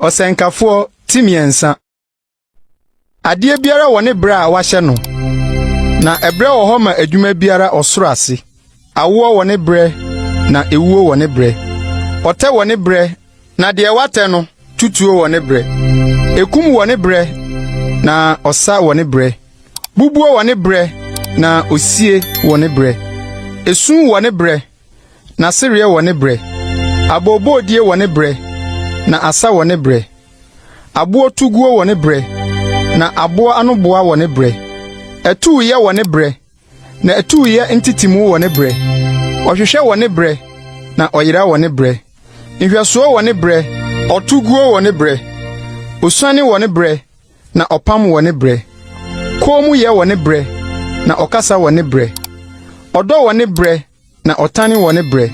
Osenkafo timiensa. Adie biara wɔ ne bra a wahyɛ no. Na ebre wɔ hɔ ma adwuma biara ɔsoro ase. Awo wɔ ne bre na ewuo wɔ ne bre. Ɔtɛ wɔ ne bre na de watɛ no tutuo wɔ ne bre. Ekum wɔ ne bre na ɔsa wɔ ne bre. Bubuo wɔ ne bre na osie wɔ ne bre. Esun wɔ ne bre na sereɛ wɔ ne bre. Abobodie wɔ ne bre na asa wɔ ne bre. Abo tuguo wɔ ne bre na abo anoboa wɔ ne bre. Etuye wɔ ne bre na etuye ntitimu wɔ ne bre. Ɔhwehwɛ wɔ ne bre na ɔyera wɔ ne bre. Nhwɛsoɔ wɔ ne bre, ɔtuguo wɔ ne bre. Osuane wɔ ne bre na ɔpam wɔ ne bre. Komu yɛ wɔ ne bre na ɔkasa wɔ ne bre. Ɔdɔ wɔ ne bre na ɔtane wɔ ne bre.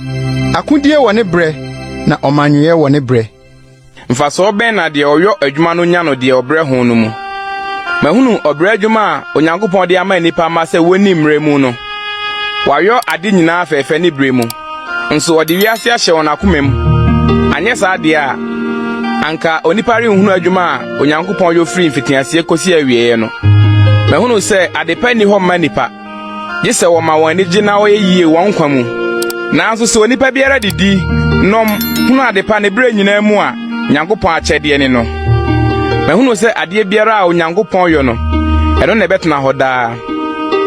Akodie wɔ ne bre na ɔmanwuye wɔ ne bre. Mfaso ben na de ɔyɔ adwuma no nya no de ɔbrɛ ho no mu. Mahunu ɔbrɛ adwuma a Onyankopɔn de ama nipa ma sɛ woni mmerɛ mu no. Wayɔ ade nyinaa fɛfɛ ne bre mu. Nso ɔde wiase ahyɛ wɔn akoma mu. Anyɛ saa de a anka onipa renhunu adwuma a Onyankopɔn yɔ firi mfitiaseɛ kosi awieye no. Mahunu sɛ adepa ni hɔ ma nipa. Gye sɛ wɔma wɔn ani gye na wɔyɛ yie wɔn nkwa mu. Nanso sɛ onipa biara didi nom hunu adepa ne bre nyinaa mu a Nyankopɔn akyɛdeɛ ne no. Mahunu sɛ adeɛ biara a Onyankopɔn yɔ no ɛno na ɛbɛtena hɔ daa.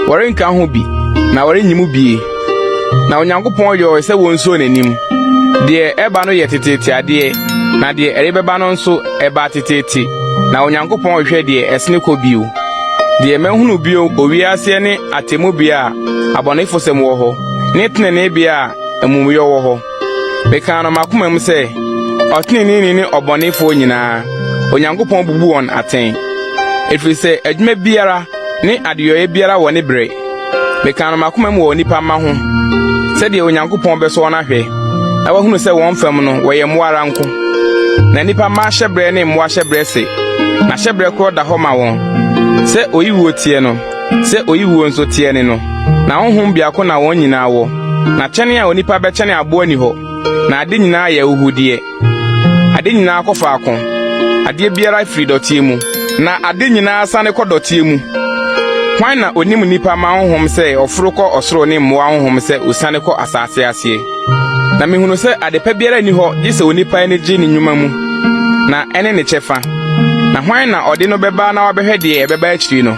Wɔrenka ho bi na wɔrenyimu bie. Na Onyankopɔn yɔ sɛ wɔnsuo n'anim. Deɛ ɛba no yɛ tetete adeɛ na deɛ ɛrebɛba no nso ɛba tetete. Na Onyankopɔn hwɛ deɛ ɛsene kɔ bio. Deɛ mahunu bio owiase ne atemu bia a abɔnefo sɛm wɔ hɔ. Ne tenene bia a amumuyɔ wɔ hɔ. Beka no makoma mu sɛ ɔtenene ne ɔbɔnefo nyinaa Onyankopɔn bubu wɔn atɛn. Ɛfiri sɛ adwuma biara ne adeyɔyɛ biara wɔ ne bre. Beka no makoma mu wɔ nipa ma ho. Sɛdeɛ Onyankopɔn bɛso wɔn ahwɛ. Na wahunu sɛ wɔn fam no wɔyɛ mmoara nko. Na nipa ma hyɛ bre ne mmoa hyɛ bre se. Na hyɛ bre korɔ da hɔ ma wɔn. Sɛ oyiwuo tie no, sɛ oyiwuo nso tie ne no. Na honhom biako na wɔn nyinaa wɔ. Na kyɛne a onipa bɛkyɛne aboa ni hɔ. Na ade nyinaa yɛ uhudeɛ. Ade nyinaa kɔ faako. Ade biara firi dɔteɛ mu. Na ade nyinaa sane kɔ dɔteɛ mu. Hwan na onim nipa ma honhom sɛ ɔforo kɔ ɔsoro ne mmoa honhom sɛ osane kɔ asase aseɛ. Na mehunu sɛ adepa biara ni hɔ gye sɛ onipa ani gye ne nnwuma mu. Na ɛne ne kyɛfa. Na hwan na ɔde no bɛba na wabɛhwɛ deɛ ɛbɛba akyiri no.